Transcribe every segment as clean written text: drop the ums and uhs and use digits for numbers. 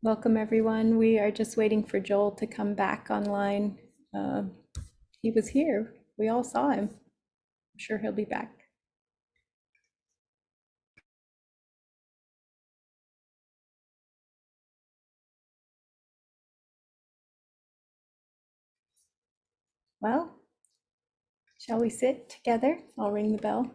Welcome, everyone. We are just waiting for Joel to come back online. Uh, he was here. We all saw him. I'm sure he'll be back. Well, shall we sit together? I'll ring the bell.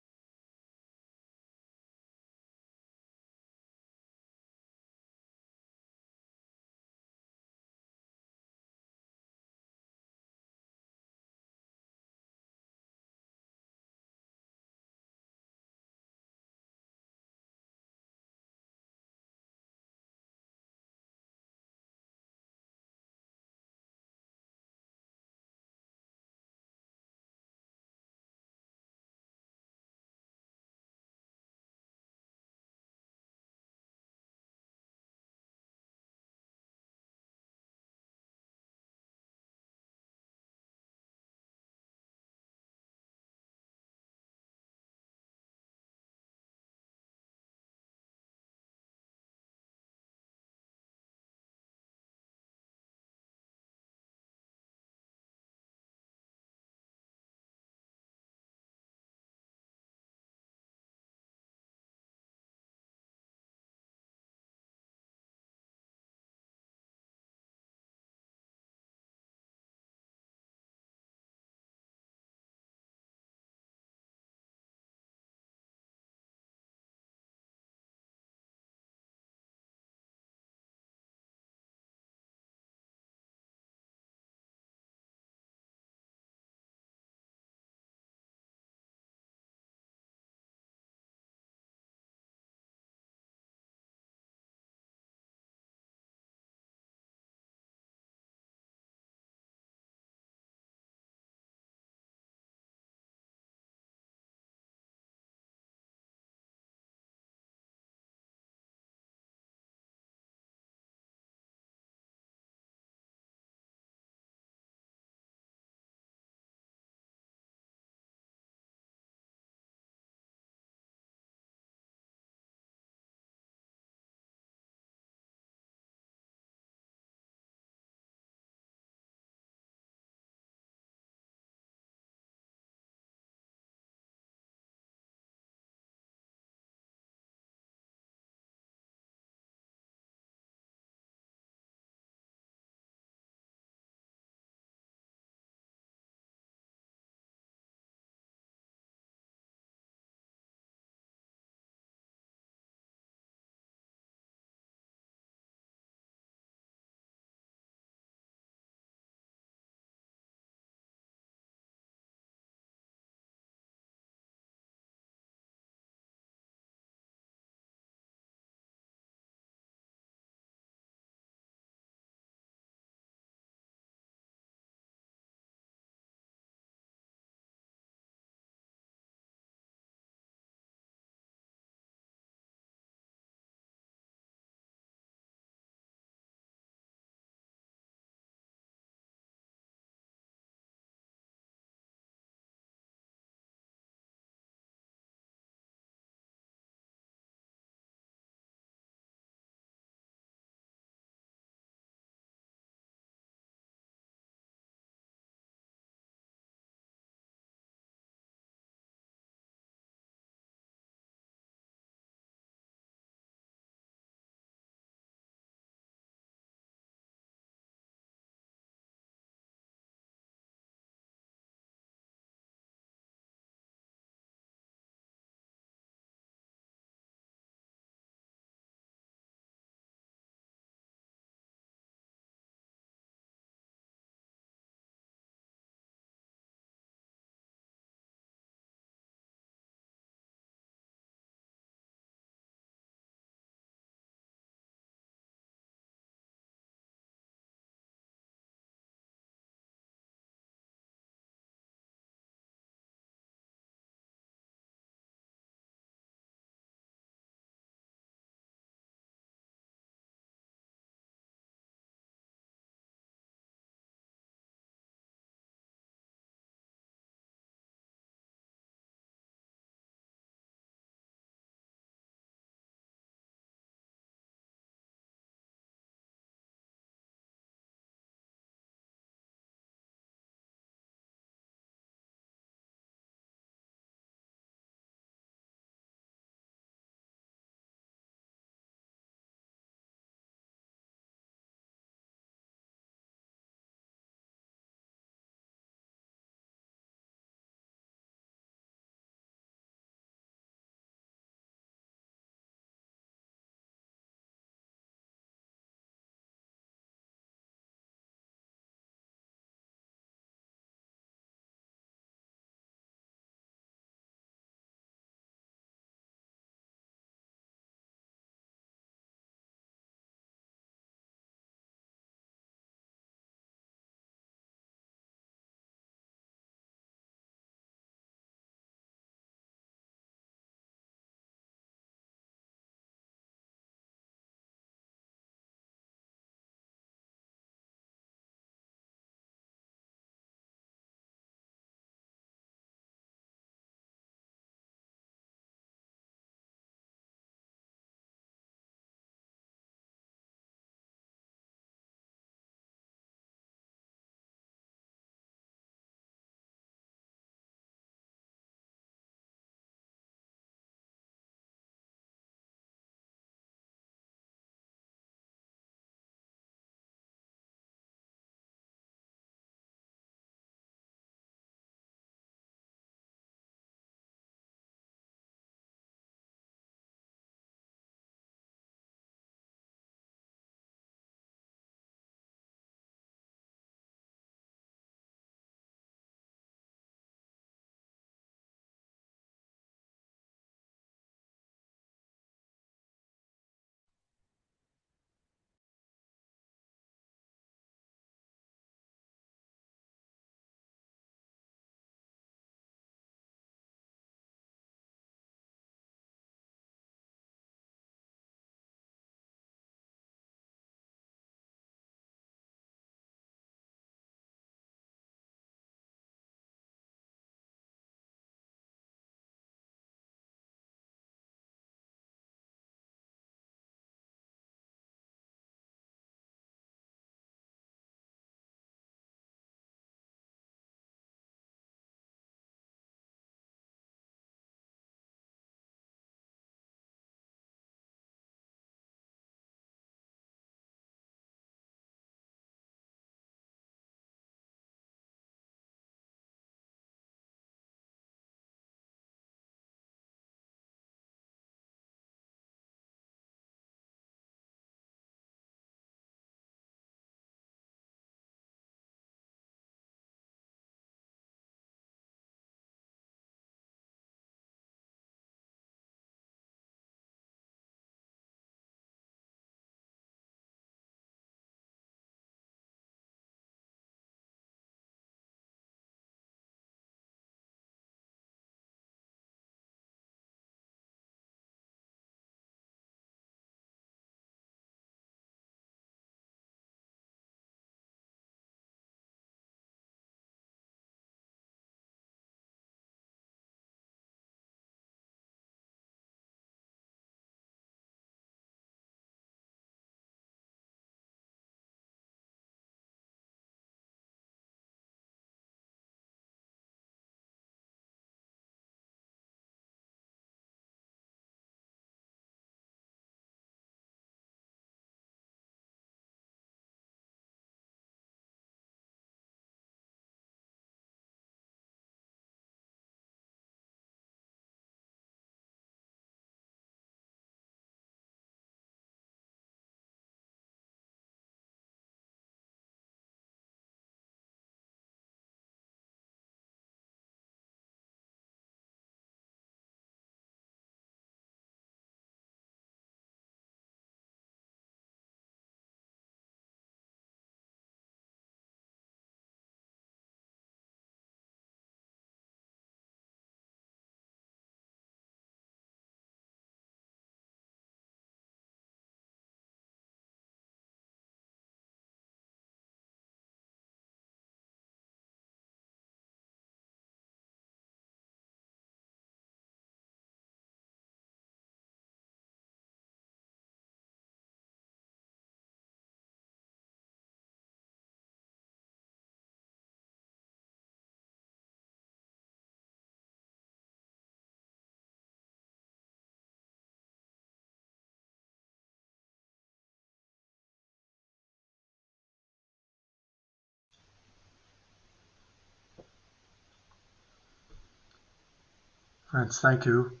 Friends, thank you.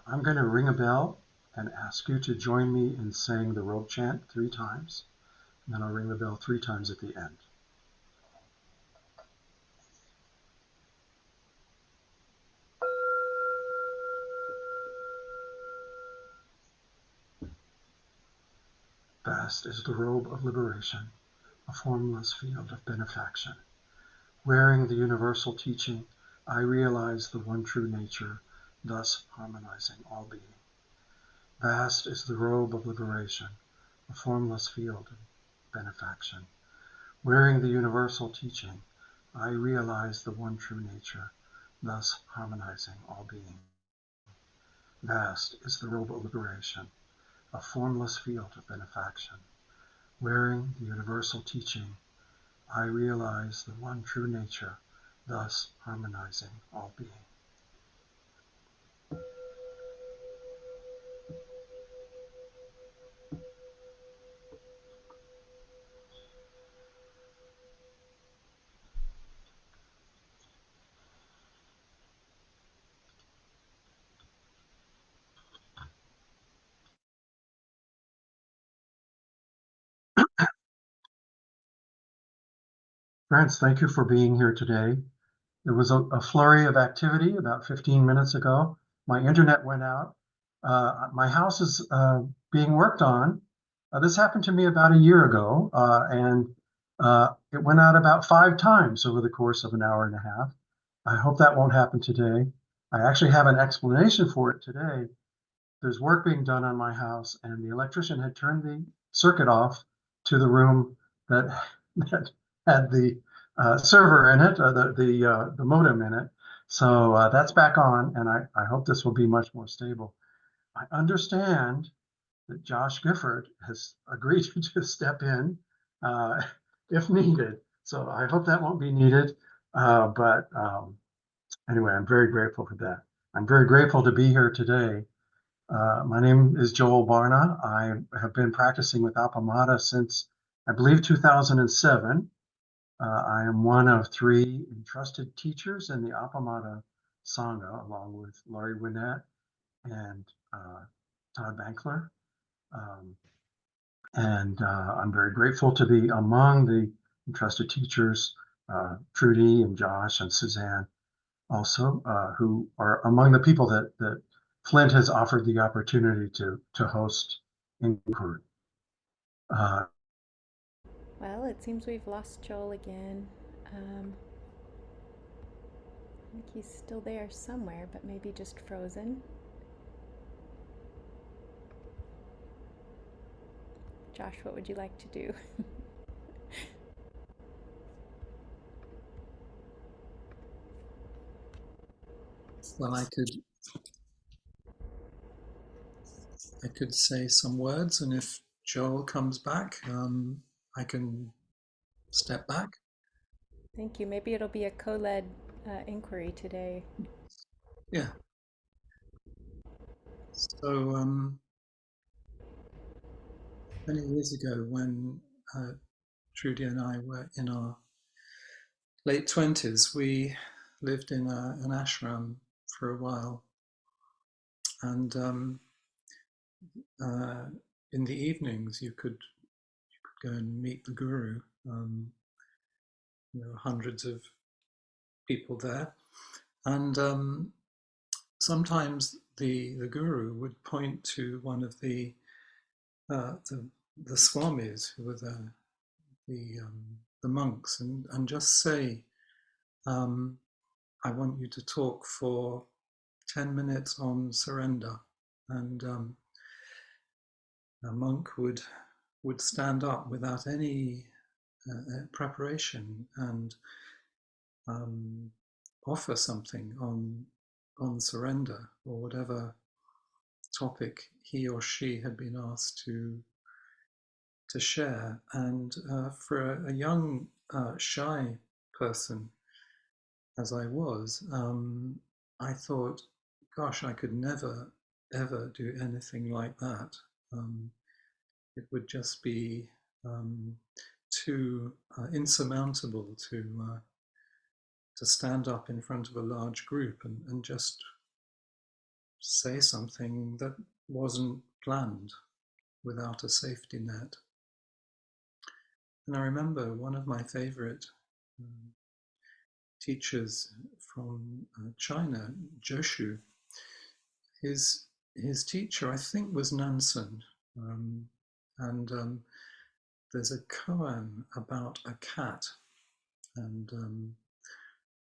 I'm going to ring a bell and ask you to join me in saying the robe chant 3 times, and then I'll ring the bell 3 times at the end. Vast is the robe of liberation, a formless field of benefaction. Wearing the universal teaching, I realize the one true nature, thus harmonizing all being. Vast is the robe of liberation, a formless field of benefaction. Wearing the universal teaching, I realize the one true nature, thus harmonizing all being. Vast is the robe of liberation, a formless field of benefaction. Wearing the universal teaching, I realize the one true nature, thus harmonizing all being. Friends, thank you for being here today. There was a flurry of activity about 15 minutes ago. My internet went out. My house is being worked on. This happened to me about a year ago, and it went out about 5 times over the course of an hour and a half. I hope that won't happen today. I actually have an explanation for it today. There's work being done on my house, and the electrician had turned the circuit off to the room that that had the server in it, the modem in it. So that's back on, and I hope this will be much more stable. I understand that Josh Gifford has agreed to step in uh, if needed. So I hope that won't be needed. But anyway, I'm very grateful for that. I'm very grateful to be here today. My name is Joel Barna. I have been practicing with Appamada since, I believe, 2007. I am one of 3 entrusted teachers in the Appamada Sangha, along with Laurie Winnett and Todd Bankler. Um, and I'm very grateful to be among the entrusted teachers, Trudy and Josh and Suzanne, also, who are among the people that Flint has offered the opportunity to host inquiry. Uh, Well, it seems we've lost Joel again. I think he's still there somewhere, but maybe just frozen. Josh, what would you like to do? Well, I could say some words, and if Joel comes back, I can step back. Thank you. Maybe it'll be a co-led inquiry today. Yeah. So many years ago, when Trudy and I were in our late 20s, we lived in an ashram for a while, and uh, in the evenings you could go and meet the guru. Hundreds of people there, and sometimes the guru would point to one of uh, the the swamis, who were the monks, and just say, um, "I want you to talk for 10 minutes on surrender," and a monk would stand up without any preparation and um, offer something on surrender or whatever topic he or she had been asked to share. And for a young, shy person as I was, I thought, gosh, I could never, ever do anything like that. Um, it would just be too insurmountable to stand up in front of a large group and just say something that wasn't planned without a safety net. And I remember one of my favorite um, teachers from China, Joshu, his teacher, I think, was Nansen. Um, and there's a koan about a cat. And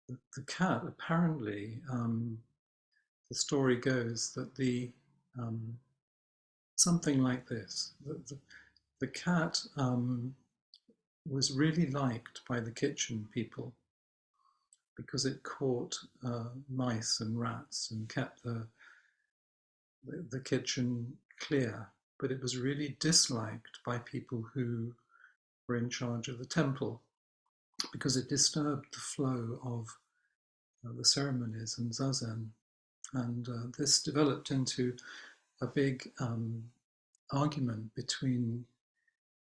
the cat, apparently, the story goes that um, something like this. The cat was really liked by the kitchen people because it caught mice and rats and kept the kitchen clear. But it was really disliked by people who were in charge of the temple because it disturbed the flow of the ceremonies and zazen. And this developed into a big argument between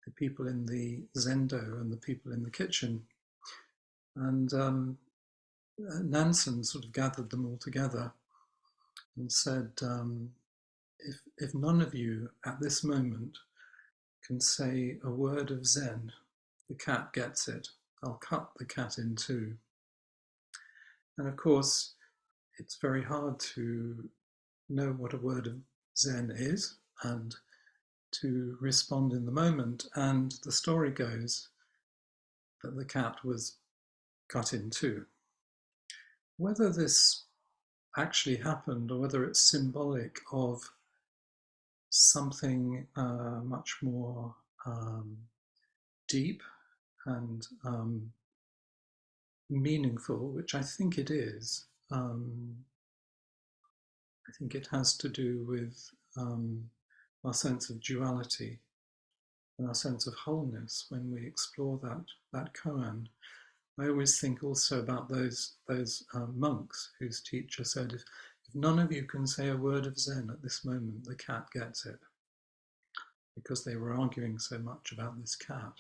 the people in the zendo and the people in the kitchen. And Nansen sort of gathered them all together and said, if none of you at this moment can say a word of Zen, the cat gets it. I'll cut the cat in two. And of course, it's very hard to know what a word of Zen is and to respond in the moment. And the story goes that the cat was cut in two. Whether this actually happened or whether it's symbolic of something much more deep and meaningful, which I think it is. I think it has to do with our sense of duality and our sense of wholeness when we explore that koan. I always think also about those monks whose teacher said, if none of you can say a word of Zen at this moment, the cat gets it, because they were arguing so much about this cat.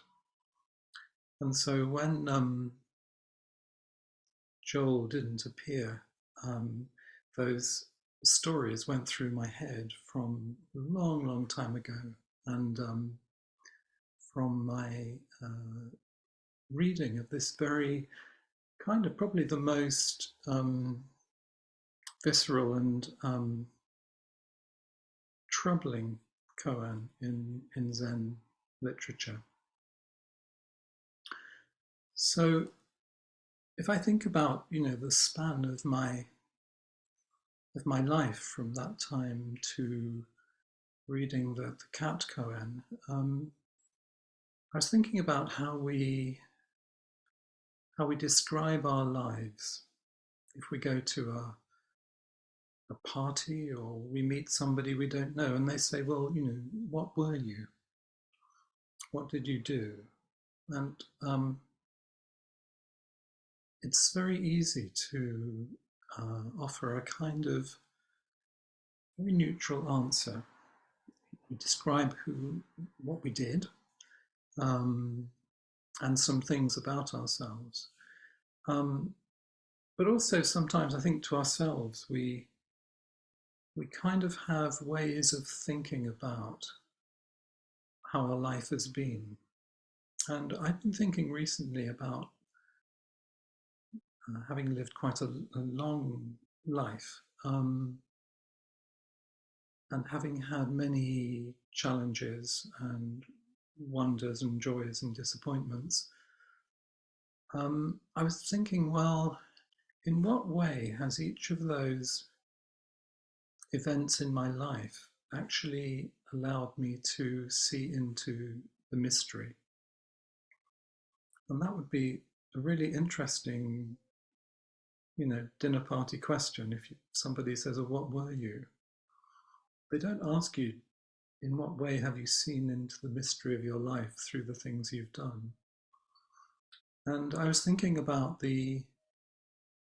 And so when Joel didn't appear, those stories went through my head from a long, long time ago, and from my reading of this very kind of probably the most visceral and troubling koan in Zen literature. So if I think about, the span of my life from that time to reading the cat koan, I was thinking about how we describe our lives. If we go to a party or we meet somebody we don't know and they say, well, what were you? What did you do? And it's very easy to offer a kind of very neutral answer. We describe what we did, and some things about ourselves. But also sometimes I think to ourselves, we kind of have ways of thinking about how our life has been. And I've been thinking recently about having lived quite a long life, and having had many challenges and wonders and joys and disappointments, I was thinking, well, in what way has each of those events in my life actually allowed me to see into the mystery? And that would be a really interesting, dinner party question. If somebody says, oh, what were you? They don't ask you, in what way have you seen into the mystery of your life through the things you've done? And I was thinking about the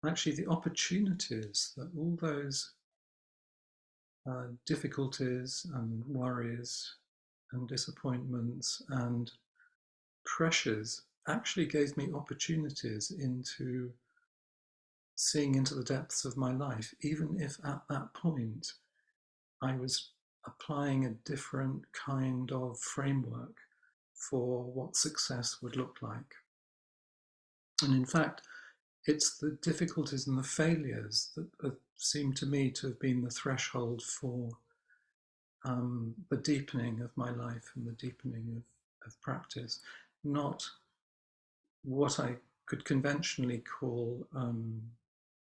opportunities that all those difficulties and worries and disappointments and pressures actually gave me opportunities into seeing into the depths of my life, even if at that point I was applying a different kind of framework for what success would look like. And in fact, it's the difficulties and the failures that seem to me to have been the threshold for the deepening of my life and the deepening of practice, not what I could conventionally call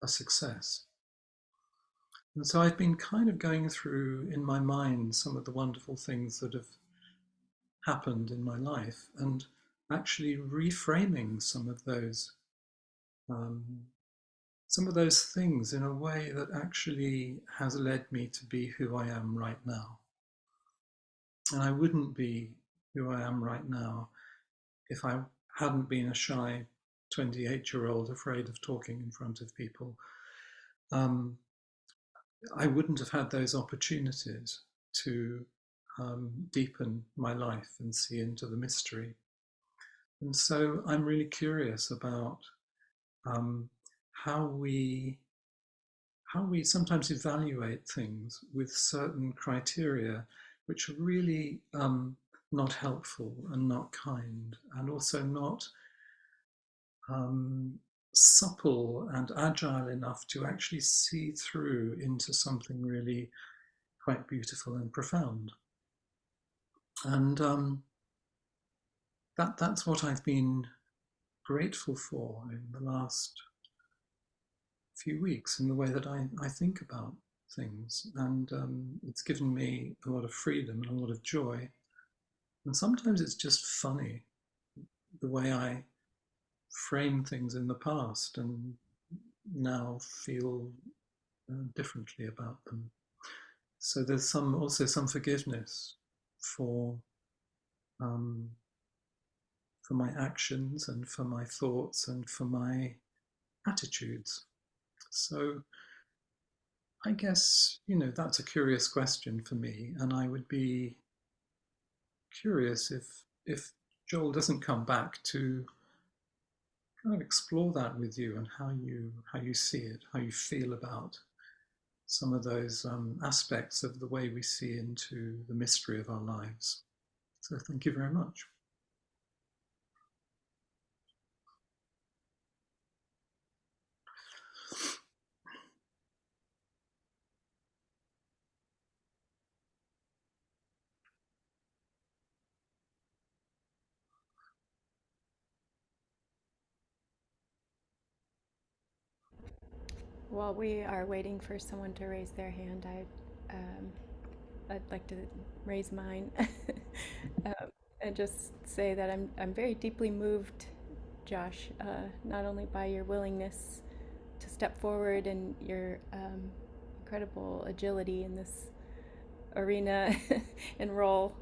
a success. And so I've been kind of going through in my mind some of the wonderful things that have happened in my life and actually reframing um, some of those things in a way that actually has led me to be who I am right now. And I wouldn't be who I am right now if I hadn't been a shy 28-year-old afraid of talking in front of people. Um, I wouldn't have had those opportunities to deepen my life and see into the mystery. And so I'm really curious about um, how we sometimes evaluate things with certain criteria which are really not helpful and not kind, and also not um, supple and agile enough to actually see through into something really quite beautiful and profound. And that's what I've been grateful for in the last few weeks in the way that I think about things. And it's given me a lot of freedom and a lot of joy. And sometimes it's just funny the way I frame things in the past and now feel differently about them. So there's also some forgiveness for um, for my actions and for my thoughts and for my attitudes. So I guess, that's a curious question for me, and I would be curious if Joel doesn't come back to kind of explore that with you and how you see it, how you feel about some of those aspects of the way we see into the mystery of our lives. So thank you very much. While we are waiting for someone to raise their hand, I'd like to raise mine and just say that I'm very deeply moved, Josh, not only by your willingness to step forward and your incredible agility in this arena and role,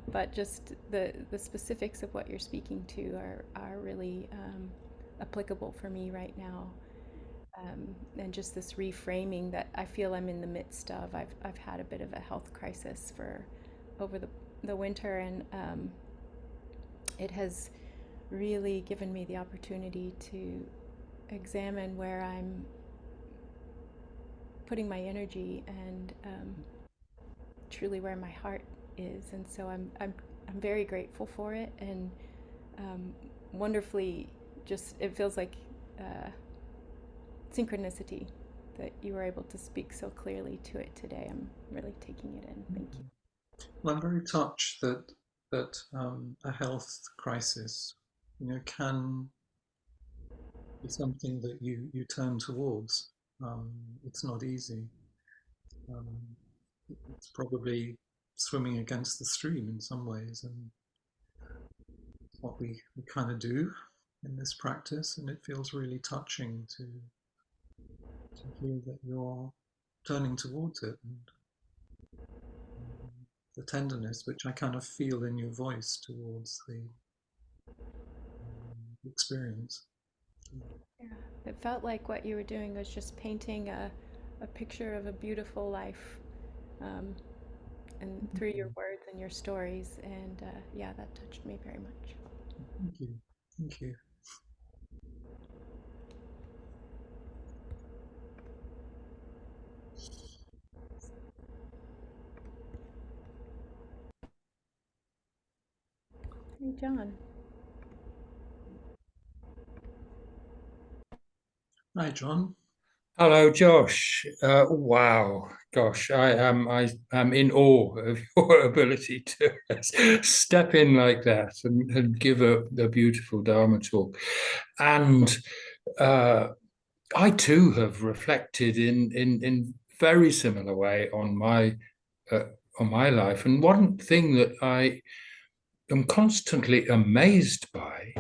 but just the specifics of what you're speaking to are really applicable for me right now. And just this reframing that I feel I'm in the midst of. I've had a bit of a health crisis for over the winter, and it has really given me the opportunity to examine where I'm putting my energy and truly where my heart is. And so I'm very grateful for it, and um, wonderfully just it feels like synchronicity that you were able to speak so clearly to it today. I'm really taking it in. Thank you. Well, I'm very touched that a health crisis, can be something that you turn towards. It's not easy. Um, it's probably swimming against the stream in some ways, and what we kind of do in this practice. And it feels really touching to hear that you're turning towards it, and the tenderness which I kind of feel in your voice towards the experience. Yeah. It felt like what you were doing was just painting a picture of a beautiful life, um, and through your words and your stories. And yeah, that touched me very much. Thank you. Thank you. Hey, John. Hi, John. Hello, Josh. Wow, gosh, I am in awe of your ability to step in like that and give a beautiful Dharma talk. And uh, I too have reflected in very similar way uh, on my life. And one thing that I am constantly amazed by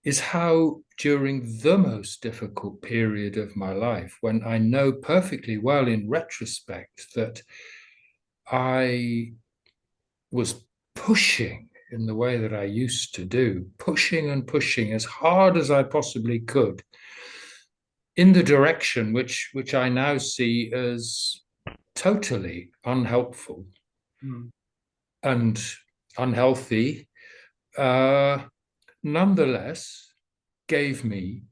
is how during the most difficult period of my life, when I know perfectly well in retrospect that I was pushing in the way that I used to do, pushing and pushing as hard as I possibly could in the direction which I now see as totally unhelpful Mm, and unhealthy, uh, nonetheless gave me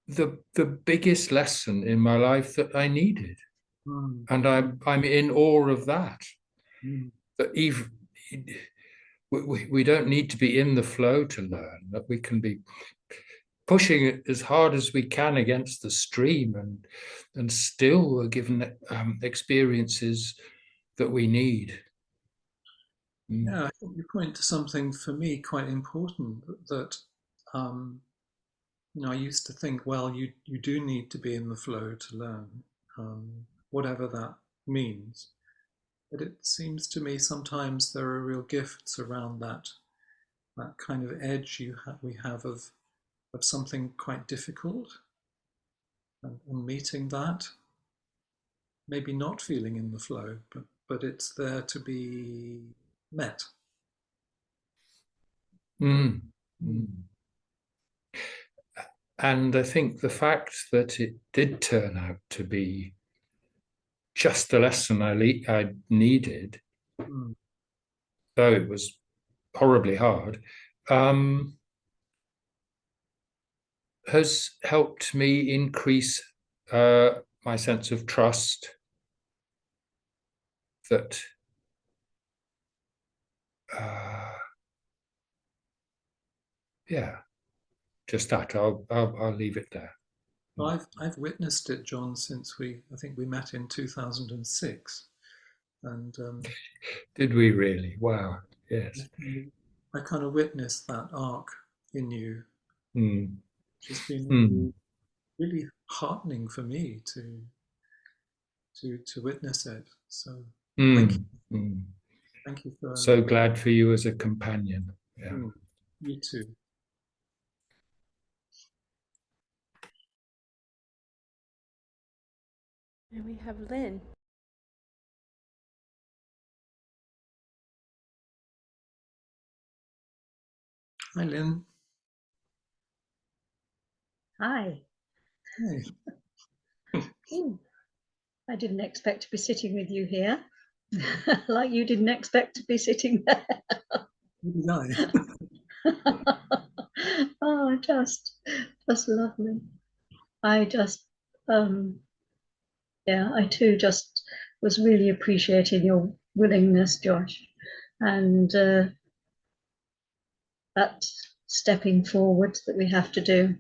the biggest lesson in my life that I needed, mm, and I'm in awe of that. mm. That even we don't need to be in the flow to learn. That we can be pushing it as hard as we can against the stream, and still are given experiences that we need. Mm. Yeah, I think you point to something for me quite important that um, I used to think, well, you do need to be in the flow to learn, whatever that means. But it seems to me sometimes there are real gifts around that kind of edge we have of something quite difficult and meeting that, maybe not feeling in the flow, but it's there to be met. Mm. Mm, Mm. And I think the fact that it did turn out to be just the lesson I needed, mm, though it was horribly hard, um, has helped me increase my sense of trust that, uh, yeah, just that. I'll leave it there. Well, I've witnessed it, John, since I think we met in 2006, and Did we really? Wow. I Yes. kind of witnessed that arc in you, Mm. which has been Mm. really heartening for me to witness it. So thank you, Mm. Mm. thank you for So glad for you as a companion. Yeah. you too. And we have Lynn. Hi, Lynn. Hi. Hey, Ooh, I didn't expect to be sitting with you here, like you didn't expect to be sitting there. who did I? Oh, just lovely. I just, yeah, I too just was really appreciating your willingness, Josh, and that stepping forward that we have to do.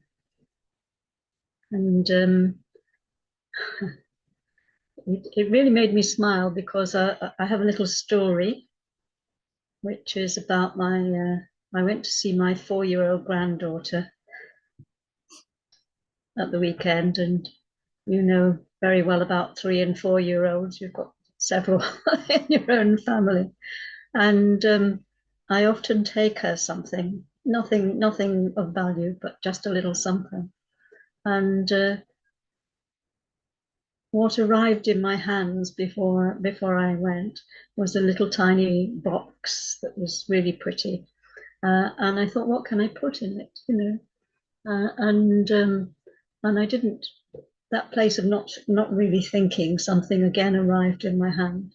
And it really made me smile because I have a little story which is about I went to see my 4-year-old granddaughter at the weekend, and you know very well about 3 and 4-year-olds. You've got several in your own family, and I often take her something, nothing of value, but just a little something. And what arrived in my hands before I went was a little tiny box that was really pretty. And I thought, what can I put in it? And I didn't. That place of not really thinking, something again arrived in my hand,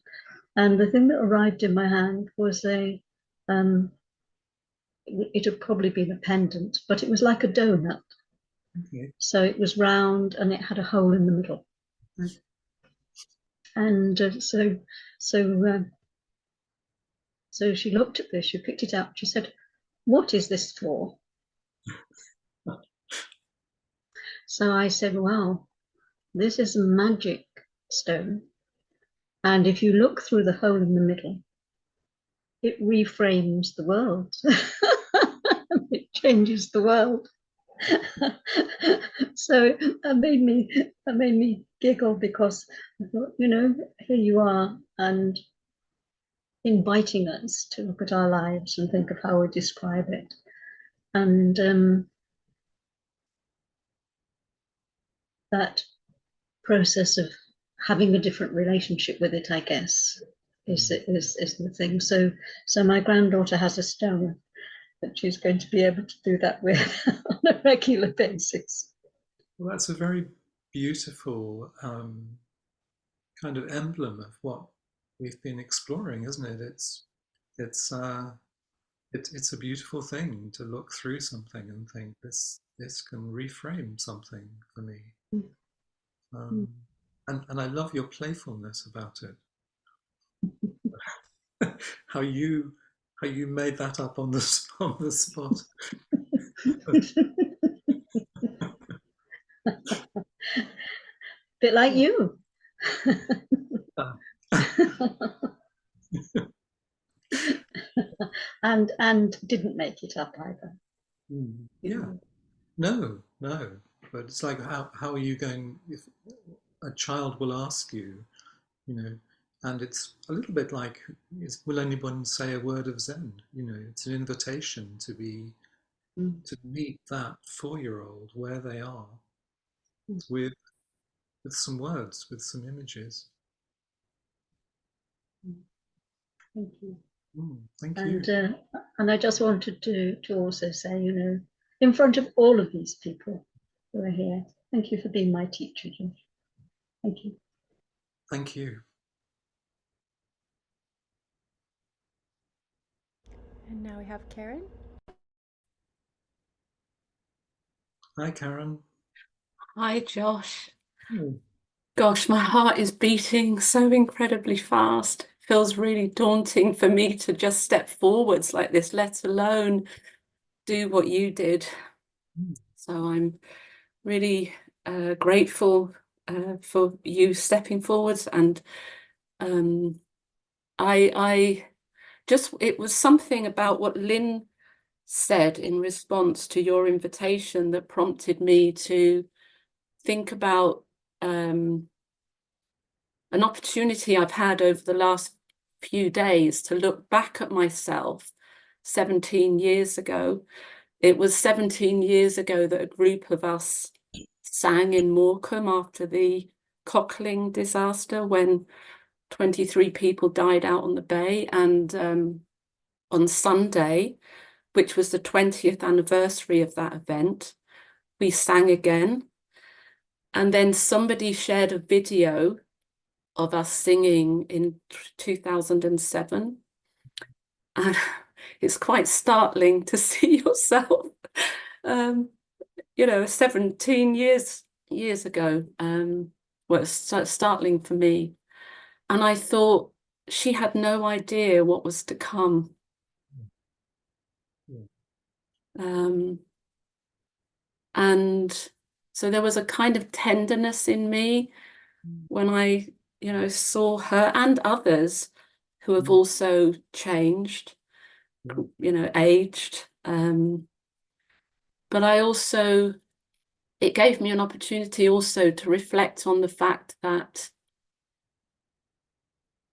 and the thing that arrived in my hand was a. Um, it had probably been a pendant, but it was like a donut. Okay. So it was round and it had a hole in the middle. And so she looked at this. She picked it up. She said, what is this for? So I said, well, this is a magic stone. And if you look through the hole in the middle, it reframes the world. It changes the world. So that made me giggle, because I thought, here you are, and inviting us to look at our lives and think of how we describe it. And that process of having a different relationship with it, I guess, is the thing. So my granddaughter has a stone that she's going to be able to do that with on a regular basis. Well, that's a very beautiful kind of emblem of what we've been exploring, isn't it? It's it's a beautiful thing to look through something and think this can reframe something for me. Mm. And I love your playfulness about it. how you made that up on the on the spot. Bit like you. and didn't make it up either. Yeah. No, but it's like how are you going if a child will ask you, and it's a little bit like, will anyone say a word of Zen? It's an invitation to meet that 4-year-old where they are, with some words, with some images. Thank you. Thank you. And I just wanted to also say, in front of all of these people who are here, thank you for being my teacher, Josh. Thank you. Thank you. And now we have Karen. Hi, Karen. Hi, Josh. Hmm. Gosh, my heart is beating so incredibly fast. Feels really daunting for me to just step forwards like this, let alone do what you did. So I'm really grateful for you stepping forwards, and I just, it was something about what Lynn said in response to your invitation that prompted me to think about an opportunity I've had over the last few days to look back at myself 17 years ago. It was 17 years ago that a group of us sang in Morecambe after the Cockling disaster, when 23 people died out on the bay. And on Sunday, which was the 20th anniversary of that event, we sang again. And then somebody shared a video of us singing in 2007. And it's quite startling to see yourself, 17 years ago. Well, it's startling for me. And I thought she had no idea what was to come. And so there was a kind of tenderness in me when I, saw her and others who have also changed, aged. But I also, it gave me an opportunity also to reflect on the fact that,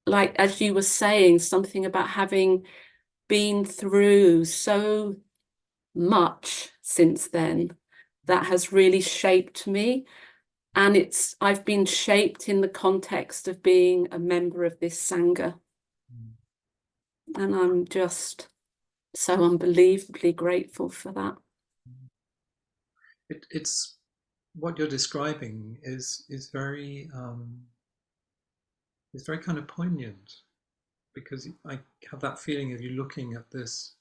like, as you were saying, something about having been through so much since then that has really shaped me. And I've been shaped in the context of being a member of this Sangha. And I'm just so unbelievably grateful for that. It's what you're describing is very it's very kind of poignant, because I have that feeling of you looking at this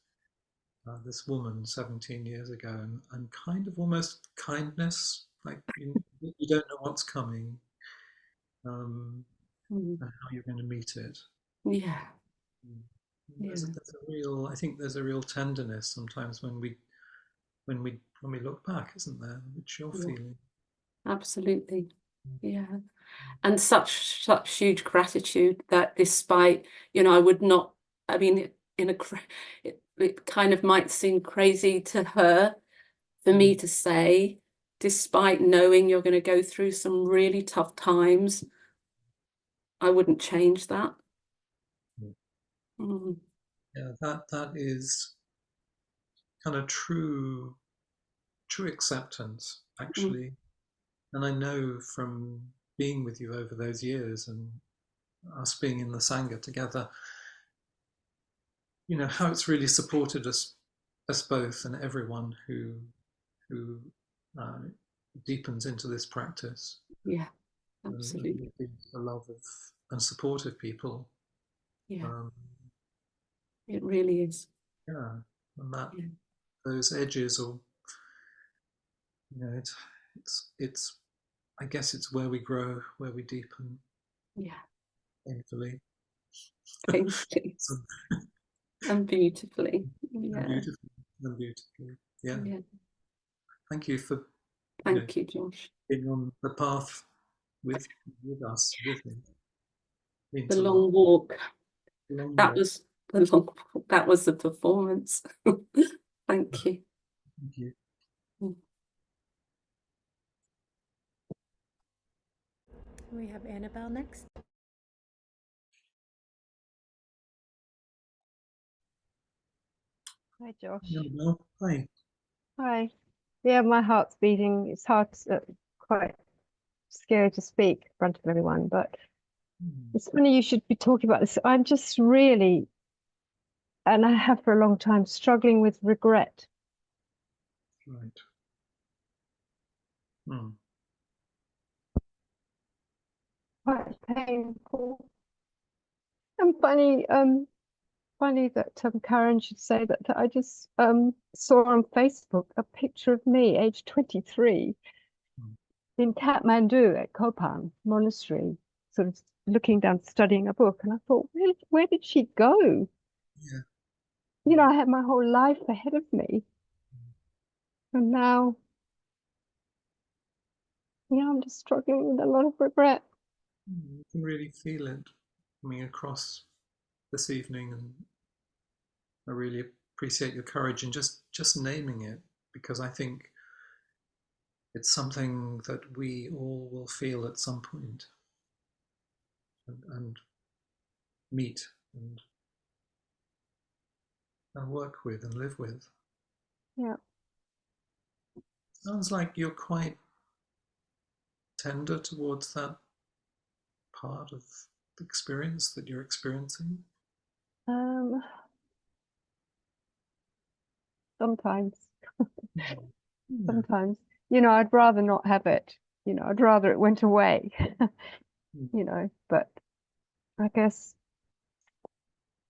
woman 17 years ago, and kind of almost kindness, like you don't know what's coming, and how you're going to meet it. Yeah. Yeah, There's a real, I think there's a real tenderness sometimes when we look back, isn't there? Which you're yeah, feeling. absolutely. Yeah. And such huge gratitude that despite, I would not, I mean, it kind of might seem crazy to her for me to say, despite knowing you're going to go through some really tough times, I wouldn't change that. Mm. Yeah, that is kind of true acceptance, actually. And I know from being with you over those years and us being in the Sangha together, how it's really supported us both and everyone who uh, deepens into this practice. Yeah, And absolutely. the love of and support of people. Yeah, Um, it really is. yeah, and that Yeah, those edges, or it's I guess it's where we grow, where we deepen, yeah, painfully. painfully So, and beautifully. and Yeah, beautifully, and beautifully. Yeah. yeah. Thank you for Thank you, Josh. being on the path with us, with me. Means The a lot. long walk. Long That walk. was the long. That was the performance. Thank you. Thank you. We have Annabelle next. Hi, Josh. No, hi. Hi. Yeah, my heart's beating. It's hard, quite scary to speak in front of everyone, but it's funny you should be talking about this. I'm just really, and I have for a long time, struggling with regret. Right. Hmm. Quite painful. And funny that Karen should say that I just saw on Facebook a picture of me, age 23, in Kathmandu at Kopang Monastery, sort of looking down, studying a book. And I thought, where did she go? Yeah. I had my whole life ahead of me. And now, I'm just struggling with a lot of regret. You can really feel it coming across this evening, and I really appreciate your courage in just naming it, because I think it's something that we all will feel at some point, and meet and work with and live with. Yeah. Sounds like you're quite tender towards that part of the experience that you're experiencing. Sometimes, Yeah. sometimes, I'd rather not have it. I'd rather it went away, but I guess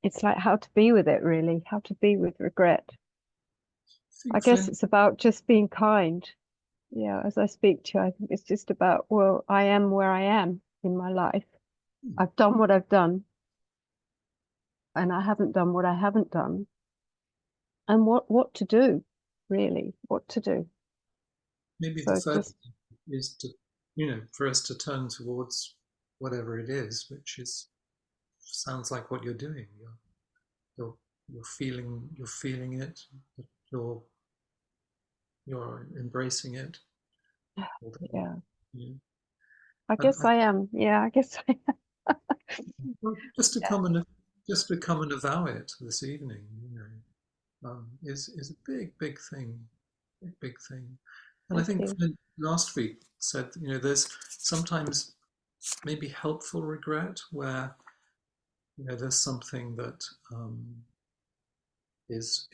it's like how to be with it, really, how to be with regret. I guess it's about just being kind. Yeah, as I speak to you, I think it's just about, well, I am where I am in my life. I've done what I've done, and I haven't done what I haven't done. And what to do, really, what to do. Maybe So the first just, is to, for us to turn towards whatever it is, which sounds like what you're doing. You're feeling it. You're embracing it. yeah, Yeah. I And guess I am. Yeah, I guess I am. just to Yeah, come and avow it this evening, is a big thing, big thing. And I thank think you. Flint last week said, there's sometimes maybe helpful regret where there's something that is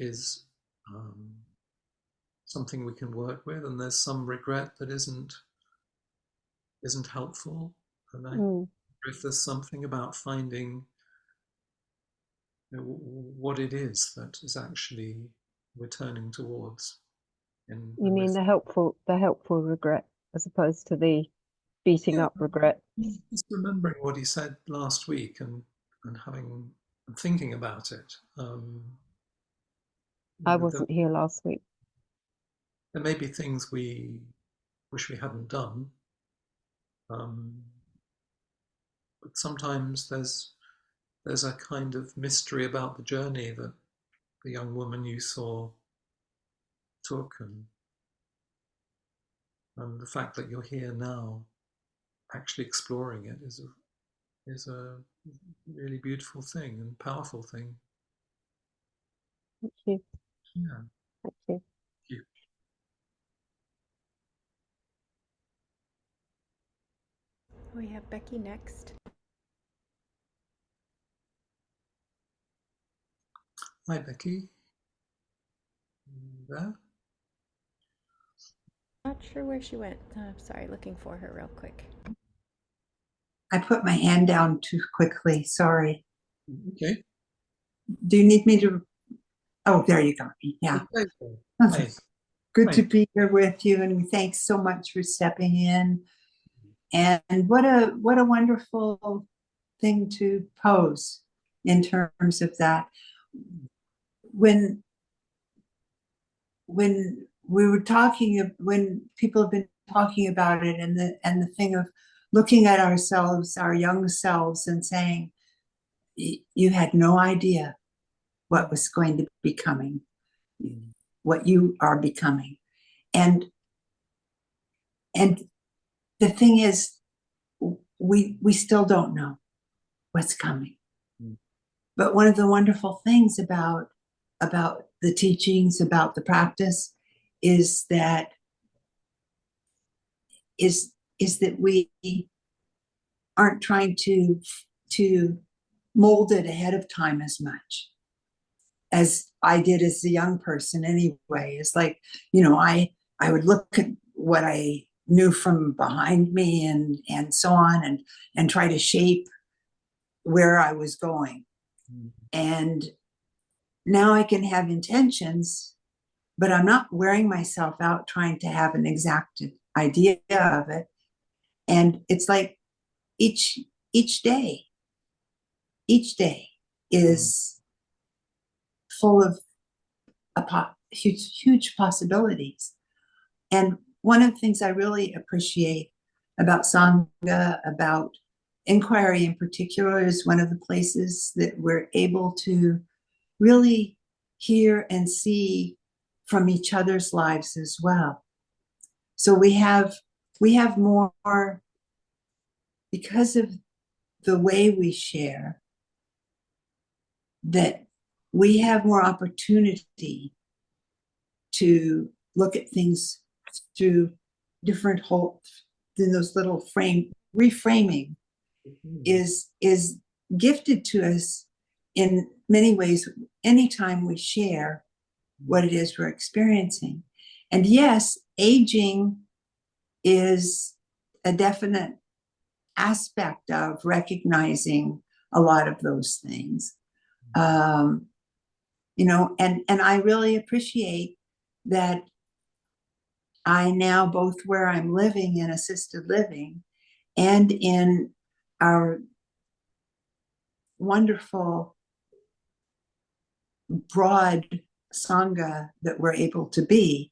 something we can work with, and there's some regret that isn't helpful. And I Mm, if there's something about finding what it is that is actually we're turning towards you when we're mean the helpful regret as opposed to the beating yeah, up regret? just remembering what he said last week, and thinking about it. I There, wasn't here last week. there may be things we wish we hadn't done, um, but sometimes there's a kind of mystery about the journey that the young woman you saw took, and the fact that you're here now, actually exploring it, is a really beautiful thing and powerful thing. Thank you. Yeah. Thank you. You. We have Becky next. Hi, Becky. There? Not sure where she went. Sorry, looking for her real quick. I put my hand down too quickly. Sorry. Okay. Do you need me to? Oh, there you go. Yeah. Okay. Hi. Good Hi. to be here with you, and thanks so much for stepping in. And what a wonderful thing to pose in terms of that. When we were talking, when people have been talking about it, and the thing of looking at ourselves, our young selves, and saying, you had no idea what was going to be coming, what you are becoming. And the thing is, we still don't know what's coming. But one of the wonderful things about the teachings, about the practice, is that we aren't trying to mold it ahead of time as much as I did as a young person anyway. It's like, I would look at what I knew from behind me and so on, and try to shape where I was going. And now I can have intentions, but I'm not wearing myself out trying to have an exact idea of it. And it's like each day is full of huge possibilities. And one of the things I really appreciate about Sangha, about inquiry in particular, is one of the places that we're able to really hear and see from each other's lives as well. So we have more, because of the way we share, that we have more opportunity to look at things through different holes. Then those little reframing is gifted to us in many ways anytime we share what it is we're experiencing. And yes, aging is a definite aspect of recognizing a lot of those things. And I really appreciate that I now, both where I'm living in assisted living and in our wonderful broad Sangha that we're able to be,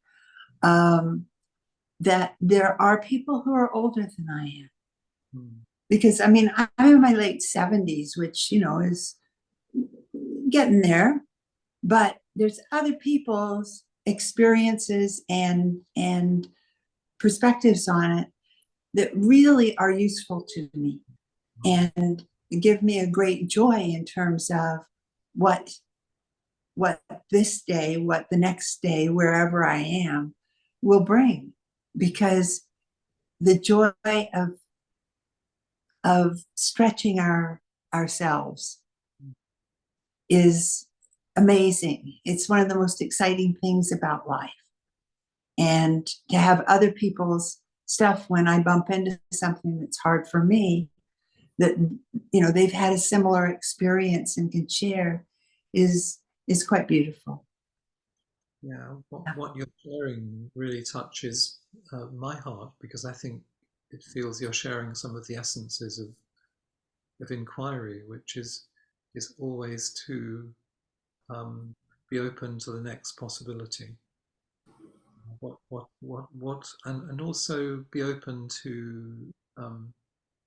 that there are people who are older than I am. Because I'm in my late 70s, which, is getting there, but there's other people's experiences and perspectives on it that really are useful to me and give me a great joy in terms of what this day, what the next day, wherever I am, will bring. Because the joy of stretching ourselves is amazing. It's one of the most exciting things about life. And to have other people's stuff, when I bump into something that's hard for me, that they've had a similar experience and can share, is quite beautiful. Yeah, what you're sharing really touches my heart, because I think it feels you're sharing some of the essences of inquiry, which is is always to be open to the next possibility. And also be open to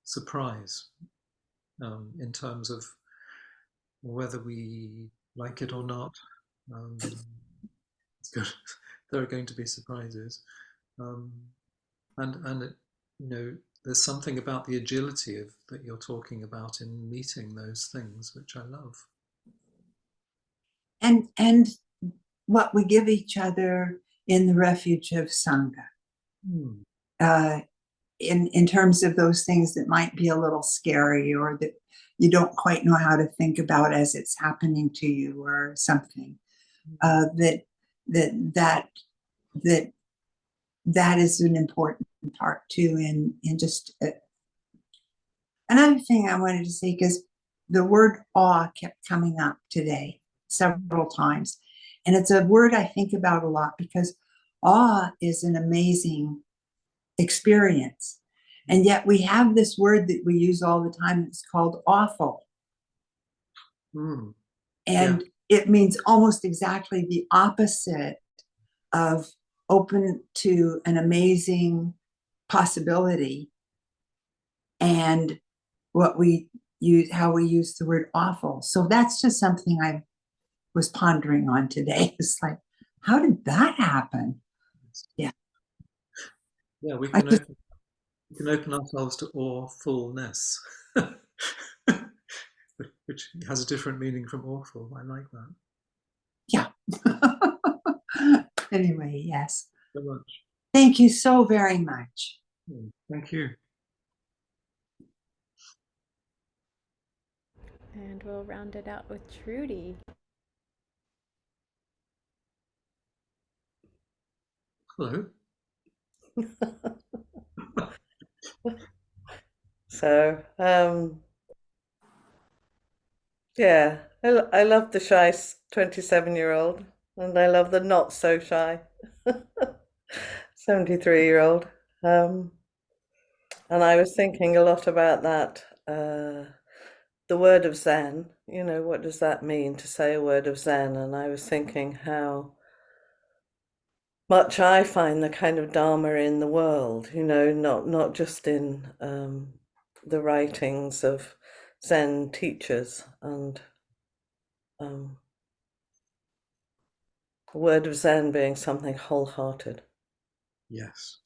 surprise in terms of whether we like it or not. It's good. There are going to be surprises, and it, there's something about the agility of that you're talking about in meeting those things, which I love. And what we give each other in the refuge of Sangha. In terms of those things that might be a little scary or that you don't quite know how to think about as it's happening to you or something, that is an important part too. In just another thing I wanted to say, because the word awe kept coming up today several times, and it's a word I think about a lot because awe is an amazing experience. And yet we have this word that we use all the time. It's called awful. And it means almost exactly the opposite of open to an amazing possibility. And what we use, how we use the word awful. So that's just something I was pondering on today. It's like, how did that happen? Yeah. Yeah, we can open ourselves to awfulness, which has a different meaning from awful. I like that. Yeah. Anyway, yes. So much. Thank you so very much. Thank you. And we'll round it out with Trudy. Hello. So, yeah, I love the shy 27-year-old, and I love the not so shy 73-year-old. And I was thinking a lot about that, the word of Zen, what does that mean to say a word of Zen? And I was thinking how much I find the kind of Dharma in the world, not just in the writings of Zen teachers, and the word of Zen being something wholehearted. Yes.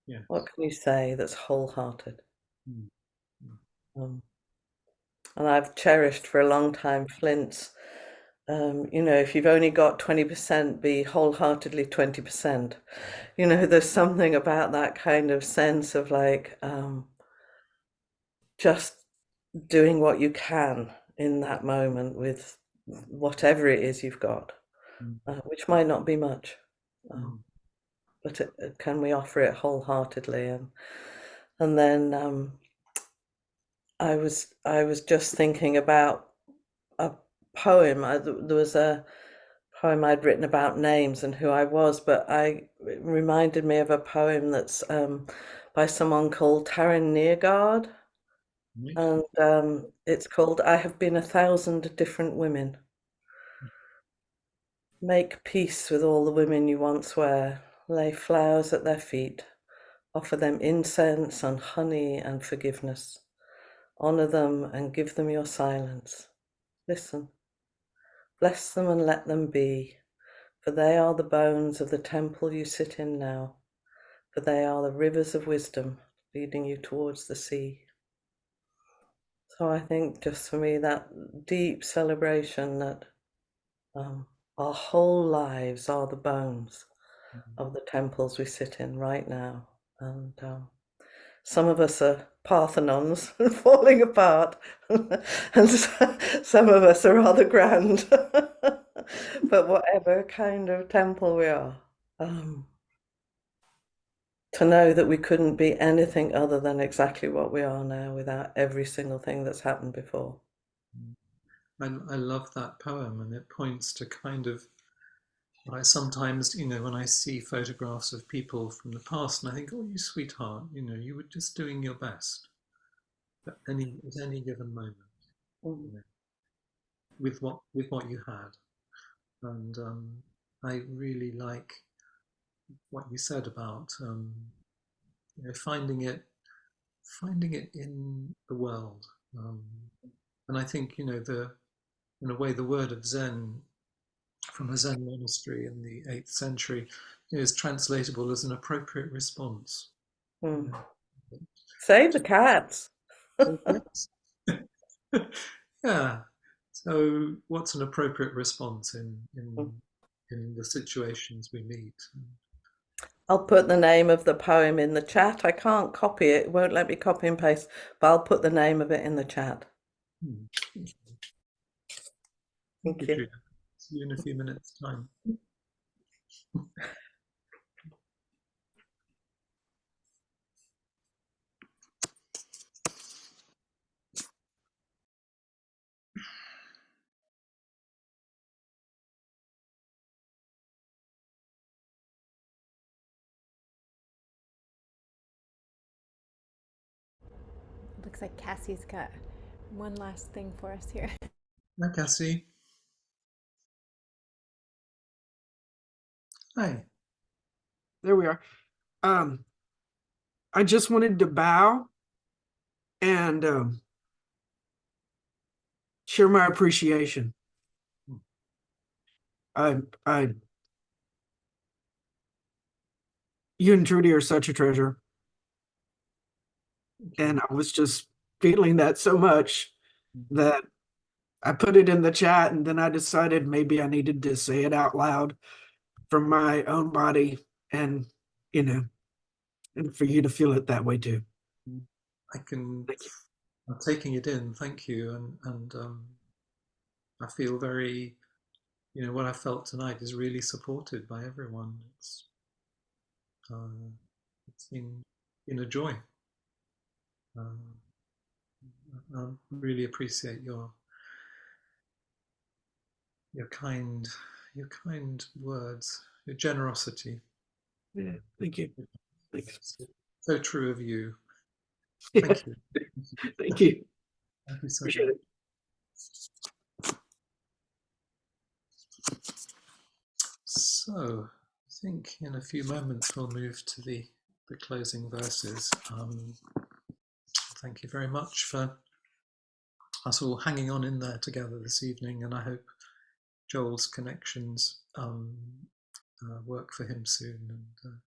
Yeah. What can you say that's wholehearted? And I've cherished for a long time Flint's, if you've only got 20%, be wholeheartedly 20%. There's something about that kind of sense of like just doing what you can in that moment with whatever it is you've got, which might not be much, but can we offer it wholeheartedly? And then I was just thinking about a poem. There was a poem I'd written about names and who I was, but it reminded me of a poem that's by someone called Taryn Neergaard. And it's called I Have Been 1,000 Different Women. Make peace with all the women you once were. Lay flowers at their feet. Offer them incense and honey and forgiveness. Honor them and give them your silence. Listen. Bless them and let them be. For they are the bones of the temple you sit in now. For they are the rivers of wisdom leading you towards the sea. So I think just for me, that deep celebration that our whole lives are the bones of the temples we sit in right now. And some of us are Parthenons falling apart, and some of us are rather grand. But whatever kind of temple we are, to know that we couldn't be anything other than exactly what we are now without every single thing that's happened before. I love that poem, and it points to kind of what I sometimes, when I see photographs of people from the past, and I think, oh, you sweetheart, you were just doing your best at any given moment. with what you had. And I really like what you said about finding it in the world. And I think in a way the word of Zen from a Zen monastery in the 8th century is translatable as an appropriate response. Mm. Save the cats. Yeah. So what's an appropriate response in the situations we meet? I'll put the name of the poem in the chat. I can't copy it. It won't let me copy and paste, but I'll put the name of it in the chat. Thank you, Julia. See you in a few minutes' time. Looks like Cassie's got one last thing for us here. Hi, Cassie. Hi. There we are. I just wanted to bow and share my appreciation. You and Trudy are such a treasure. And I was just feeling that so much that I put it in the chat, and then I decided maybe I needed to say it out loud from my own body, and and for you to feel it that way too. I'm taking it in. Thank you. And I feel very, what I felt tonight is really supported by everyone. It's been a joy. I really appreciate your kind words, your generosity. Yeah, thank you. Thanks. So true of you. Thank you. Thank you. Thank you so Appreciate much. it. So I think in a few moments we'll move to the closing verses. Thank you very much for us all hanging on in there together this evening, and I hope Joel's connections work for him soon. And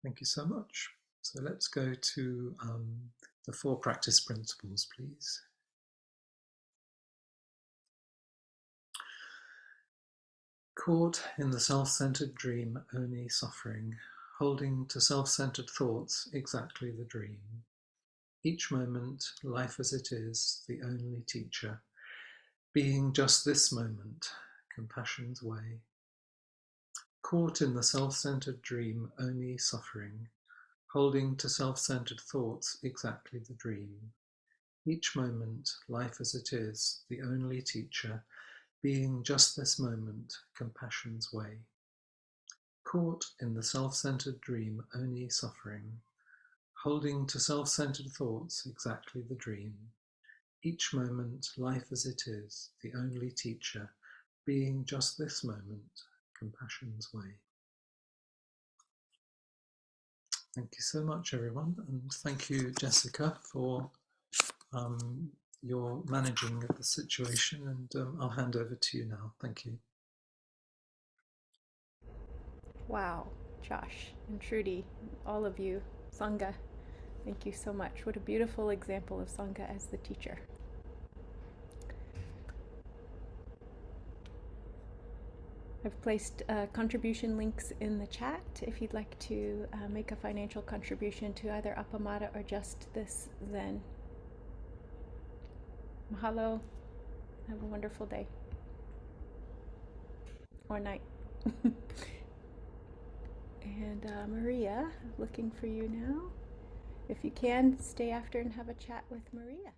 thank you so much. So let's go to the 4 practice principles, please. Caught in the self-centered dream, only suffering, holding to self-centered thoughts, exactly the dream. Each moment, life as it is, the only teacher, being just this moment, compassion's way. Caught in the self-centered dream, only suffering, holding to self-centered thoughts, exactly the dream. Each moment, life as it is, the only teacher, being just this moment, compassion's way. Caught in the self-centered dream, only suffering, holding to self-centered thoughts, exactly the dream. Each moment, life as it is, the only teacher, being just this moment, compassion's way. Thank you so much, everyone, and thank you, Jessica, for your managing of the situation, and I'll hand over to you now. Thank you. Wow, Josh and Trudy, all of you, Sangha, thank you so much. What a beautiful example of Sangha as the teacher. I've placed contribution links in the chat if you'd like to make a financial contribution to either Appamada or just this Zen. Mahalo. Have a wonderful day. Or night. And Maria, looking for you now. If you can, stay after and have a chat with Maria.